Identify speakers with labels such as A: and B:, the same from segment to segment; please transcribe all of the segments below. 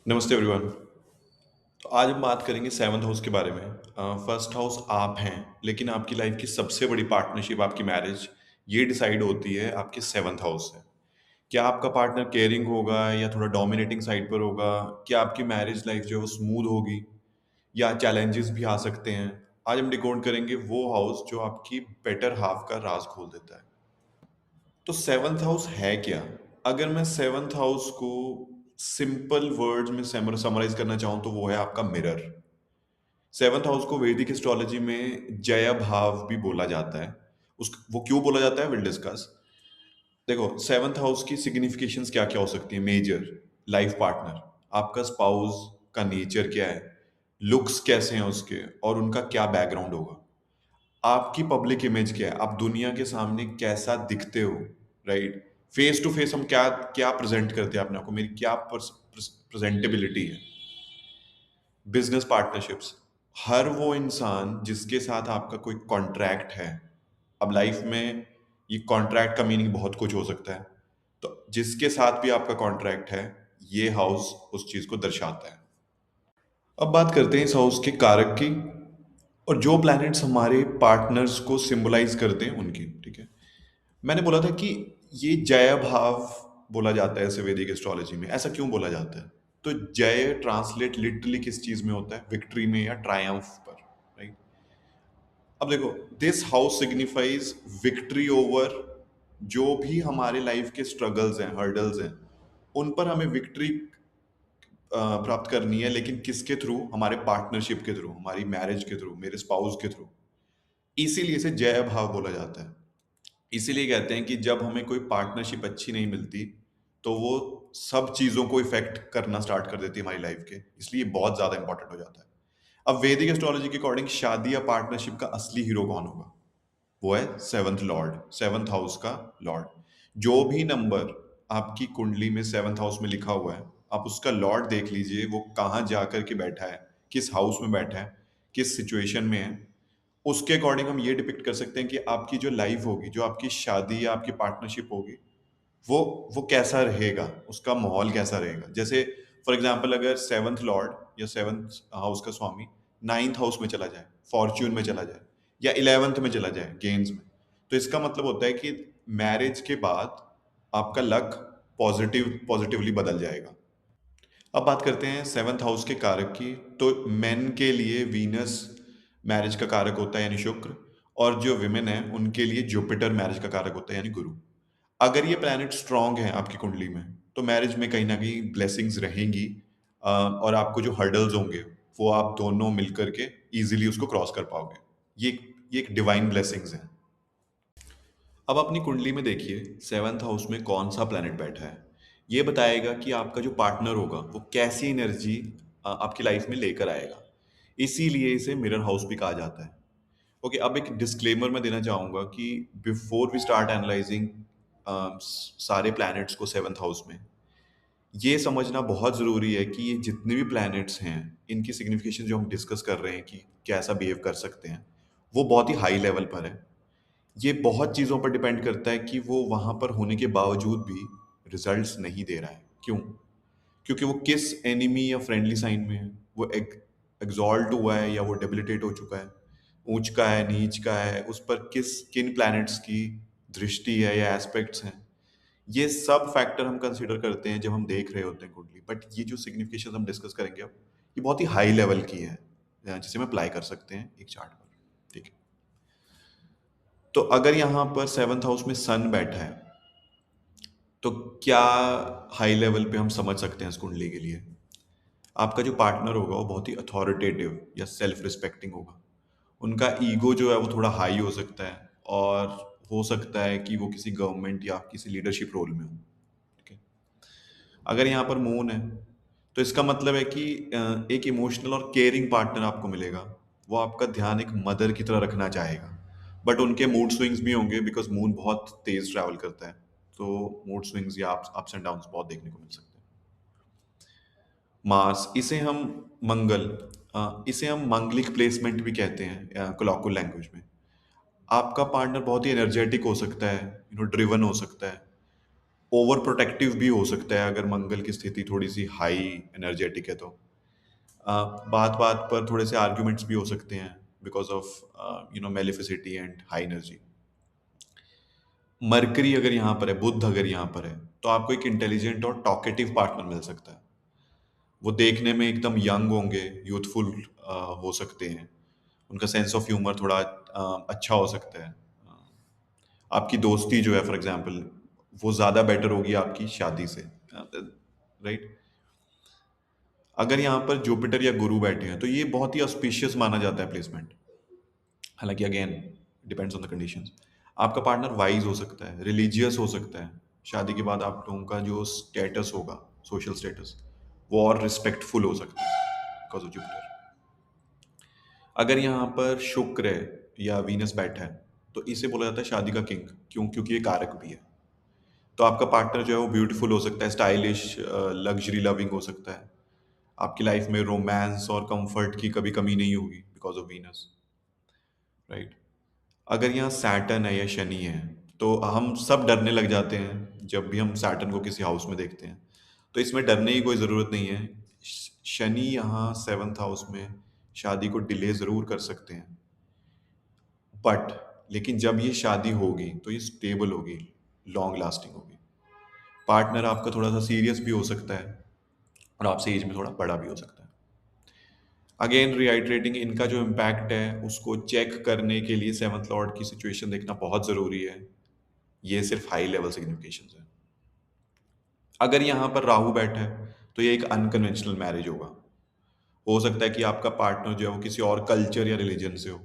A: नमस्ते एवरीवन। तो आज हम बात करेंगे सेवंथ हाउस के बारे में। फर्स्ट हाउस आप हैं, लेकिन आपकी लाइफ की सबसे बड़ी पार्टनरशिप आपकी मैरिज ये डिसाइड होती है आपके सेवंथ हाउस से। क्या आपका पार्टनर केयरिंग होगा या थोड़ा डोमिनेटिंग साइड पर होगा? क्या आपकी मैरिज लाइफ जो है वो स्मूथ होगी या चैलेंजेस भी आ सकते हैं? आज हम डिकोड करेंगे वो हाउस जो आपकी बेटर हाफ का राज खोल देता है। तो सेवंथ हाउस है क्या? अगर मैं सेवंथ हाउस को सिंपल वर्ड्स में समराइज करना चाहूँ तो वो है आपका मिरर। सेवंथ हाउस को वैदिक एस्ट्रोलॉजी में जय भाव भी बोला जाता है। उस वो क्यों बोला जाता है विल डिस्कस। देखो, सेवंथ हाउस की सिग्निफिकेशंस क्या क्या हो सकती है मेजर। लाइफ पार्टनर, आपका स्पाउस का नेचर क्या है, लुक्स कैसे हैं उसके और उनका क्या बैकग्राउंड होगा। आपकी पब्लिक इमेज क्या है, आप दुनिया के सामने कैसा दिखते हो, राइट। फेस टू फेस हम क्या क्या प्रेजेंट करते हैं अपने आप को, मेरी क्या प्रेजेंटेबिलिटी है। बिजनेस पार्टनरशिप्स, हर वो इंसान जिसके साथ आपका कोई कॉन्ट्रैक्ट है। अब लाइफ में ये कॉन्ट्रैक्ट का मीनिंग बहुत कुछ हो सकता है। तो जिसके साथ भी आपका कॉन्ट्रैक्ट है, ये हाउस उस चीज को दर्शाता है। अब बात करते हैं इस हाउस के कारक की और जो प्लैनेट्स हमारे पार्टनर्स को सिंबलाइज करते हैं उनकी, ठीक है। मैंने बोला था कि ये जय भाव बोला जाता है ऐसे वैदिक एस्ट्रोलॉजी में। ऐसा क्यों बोला जाता है? तो जय ट्रांसलेट लिटरली किस चीज में होता है, विक्ट्री में या ट्रायम्फ पर, राइट। अब देखो, this house signifies victory over जो भी हमारे लाइफ के स्ट्रगल्स हैं, हर्डल्स हैं, उन पर हमें विक्ट्री प्राप्त करनी है। लेकिन किसके थ्रू? हमारे पार्टनरशिप के थ्रू, हमारी मैरिज के थ्रू, मेरे स्पाउस के थ्रू। इसीलिए इसे जय भाव बोला जाता है। इसीलिए कहते हैं कि जब हमें कोई पार्टनरशिप अच्छी नहीं मिलती तो वो सब चीज़ों को इफेक्ट करना स्टार्ट कर देती है हमारी लाइफ के। इसलिए बहुत ज़्यादा इंपॉर्टेंट हो जाता है। अब वैदिक एस्ट्रोलॉजी के अकॉर्डिंग शादी या पार्टनरशिप का असली हीरो कौन होगा? वो है सेवंथ लॉर्ड, सेवंथ हाउस का लॉर्ड। जो भी नंबर आपकी कुंडली में सेवंथ हाउस में लिखा हुआ है, आप उसका लॉर्ड देख लीजिए, वो कहाँ जाकर के बैठा है, किस हाउस में बैठा है, किस सिचुएशन में है। उसके अकॉर्डिंग हम ये डिपिक्ट कर सकते हैं कि आपकी जो लाइफ होगी, जो आपकी शादी या आपकी पार्टनरशिप होगी, वो वो कैसा रहेगा, उसका माहौल कैसा रहेगा। जैसे फॉर एग्जांपल, अगर सेवंथ लॉर्ड या सेवंथ हाउस का स्वामी नाइन्थ हाउस में चला जाए, फॉर्च्यून में चला जाए, या इलेवेंथ में चला जाए, गेन्स में, तो इसका मतलब होता है कि मैरिज के बाद आपका लक पॉजिटिवली बदल जाएगा। अब बात करते हैं सेवंथ हाउस के कारक की। तो मेन के लिए वीनस मैरिज का कारक होता है यानी शुक्र, और जो विमेन है उनके लिए जुपिटर मैरिज का कारक होता है यानी गुरु। अगर ये प्लैनेट स्ट्रांग है आपकी कुंडली में तो मैरिज में कहीं ना कहीं ब्लेसिंग्स रहेंगी। और आपको जो हर्डल्स होंगे वो आप दोनों मिलकर के इजीली उसको क्रॉस कर पाओगे। ये एक डिवाइन ब्लेसिंग्स है। अब अपनी कुंडली में देखिए सेवंथ हाउस में कौन सा प्लैनेट बैठा है। ये बताएगा कि आपका जो पार्टनर होगा वो कैसी एनर्जी आपकी लाइफ में लेकर आएगा। इसीलिए इसे मिरर हाउस भी कहा जाता है। ओके, अब एक डिस्क्लेमर मैं देना चाहूंगा कि बिफोर वी स्टार्ट एनालाइजिंग सारे प्लैनेट्स को सेवंथ हाउस में, ये समझना बहुत ज़रूरी है कि ये जितने भी प्लैनेट्स हैं, इनकी सिग्निफिकेशन जो हम डिस्कस कर रहे हैं कि कैसा बिहेव कर सकते हैं, वो बहुत ही हाई लेवल पर है। ये बहुत चीज़ों पर डिपेंड करता है कि वो वहाँ पर होने के बावजूद भी रिजल्ट्स नहीं दे रहा है। क्यों? क्योंकि वो किस एनिमी या फ्रेंडली साइन में है, वो एग्जॉल्ट हुआ है या वो डेबिलिटेट हो चुका है, ऊंच का है, नीच का है, उस पर किन प्लैनेट्स की दृष्टि है या एस्पेक्ट्स हैं। ये सब फैक्टर हम कंसीडर करते हैं जब हम देख रहे होते हैं कुंडली। बट ये जो सिग्निफिकेशन हम डिस्कस करेंगे अब, ये बहुत ही हाई लेवल की है, जिसे हम अप्लाई कर सकते हैं एक चार्ट पर। ठीक है। तो अगर यहाँ पर सेवंथ हाउस में सन बैठा है तो क्या हाई लेवल पे हम समझ सकते हैं इस कुंडली के लिए? आपका जो पार्टनर होगा वो बहुत ही अथॉरिटेटिव या सेल्फ रिस्पेक्टिंग होगा। उनका ईगो जो है वो थोड़ा हाई हो सकता है, और हो सकता है कि वो किसी गवर्नमेंट या किसी लीडरशिप रोल में हो। ठीक है। अगर यहाँ पर मून है तो इसका मतलब है कि एक इमोशनल और केयरिंग पार्टनर आपको मिलेगा। वो आपका ध्यान एक मदर की तरह रखना चाहेगा। बट उनके मूड स्विंग्स भी होंगे बिकॉज मून बहुत तेज ट्रैवल करता है। तो मूड स्विंग्स या अप्स एंड डाउन्स बहुत देखने को मिल सकते हैं। मार्स, इसे हम मंगलिक प्लेसमेंट भी कहते हैं कोलॉक्युल लैंग्वेज में। आपका पार्टनर बहुत ही एनर्जेटिक हो सकता है, ड्रिवन हो सकता है, ओवर प्रोटेक्टिव भी हो सकता है अगर मंगल की स्थिति थोड़ी सी हाई एनर्जेटिक है तो बात बात पर थोड़े से आर्ग्यूमेंट्स भी हो सकते हैं बिकॉज ऑफ मेलिफिसिटी एंड हाई एनर्जी। मरकरी अगर यहाँ पर है, बुध अगर यहाँ पर है, तो आपको एक इंटेलिजेंट और टॉकेटिव पार्टनर मिल सकता है। वो देखने में एकदम यंग होंगे, यूथफुल हो सकते हैं, उनका सेंस ऑफ ह्यूमर थोड़ा अच्छा हो सकता है। आपकी दोस्ती जो है फॉर एग्जांपल वो ज़्यादा बेटर होगी आपकी शादी से, राइट। अगर यहाँ पर जुपिटर या गुरु बैठे हैं तो ये बहुत ही ऑस्पिशियस माना जाता है प्लेसमेंट। हालांकि again depends on the conditions. आपका पार्टनर वाइज हो सकता है, रिलीजियस हो सकता है। शादी के बाद आप लोगों का जो स्टेटस होगा, सोशल स्टेटस, वो और रिस्पेक्टफुल हो सकता है बिकॉज ऑफ जुपिटर। अगर यहाँ पर शुक्र है या वीनस बैठा है तो इसे बोला जाता है शादी का किंग। क्यों? क्योंकि ये कारक भी है। तो आपका पार्टनर जो है वो ब्यूटीफुल हो सकता है, स्टाइलिश, लग्जरी लविंग हो सकता है। आपकी लाइफ में रोमांस और कंफर्ट की कभी कमी नहीं होगी बिकॉज ऑफ वीनस, राइट। अगर यहाँ सैटर्न है या शनि है तो हम सब डरने लग जाते हैं जब भी हम सैटर्न को किसी हाउस में देखते हैं। तो इसमें डरने की कोई ज़रूरत नहीं है। शनि यहाँ सेवन्थ हाउस में शादी को डिले ज़रूर कर सकते हैं, बट लेकिन जब ये शादी होगी तो ये स्टेबल होगी, लॉन्ग लास्टिंग होगी। पार्टनर आपका थोड़ा सा सीरियस भी हो सकता है और आपसे एज में थोड़ा बड़ा भी हो सकता है। अगेन रिआइटरेटिंग, इनका जो इम्पैक्ट है उसको चेक करने के लिए सेवंथ लॉर्ड की सिचुएशन देखना बहुत ज़रूरी है। ये सिर्फ हाई लेवल सिग्निफिकेशंस है। अगर यहाँ पर राहु बैठा है तो ये एक अनकन्वेंशनल मैरिज होगा। हो सकता है कि आपका पार्टनर जो है वो किसी और कल्चर या रिलीजन से हो।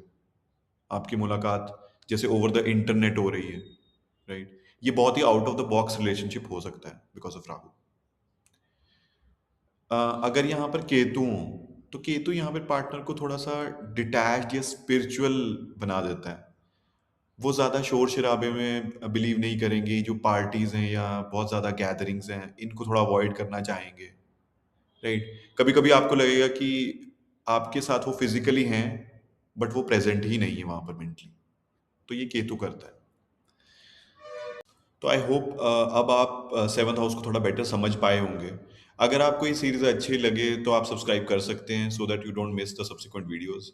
A: आपकी मुलाकात जैसे ओवर द इंटरनेट हो रही है, राइट। ये बहुत ही out of the box relationship हो सकता है बिकॉज ऑफ राहु। अगर यहाँ पर केतु हो तो केतु यहाँ पर पार्टनर को थोड़ा सा डिटैच्ड या स्पिरिचुअल बना देता है। वो ज़्यादा शोर शराबे में बिलीव नहीं करेंगे, जो पार्टीज हैं या बहुत ज़्यादा गैदरिंग्स हैं इनको थोड़ा अवॉइड करना चाहेंगे, राइट। कभी कभी आपको लगेगा कि आपके साथ वो फिजिकली हैं बट वो प्रेजेंट ही नहीं है वहां पर मेंटली। तो ये केतु करता है। तो आई होप अब आप सेवन्थ हाउस को थोड़ा बेटर समझ पाए होंगे। अगर आपको ये सीरीज अच्छी लगे तो आप सब्सक्राइब कर सकते हैं so that you don't miss the subsequent videos.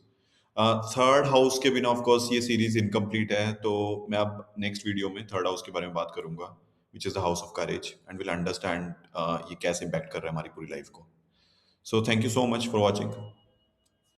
A: Third house के बिना ऑफ कोर्स ये सीरीज इनकम्प्लीट है, तो मैं अब नेक्स्ट वीडियो में थर्ड हाउस के बारे में बात करूंगा, which is the house of courage, and will understand ये कैसे इम्पैक्ट कर रहा है हमारी पूरी लाइफ को। So thank you so much for watching.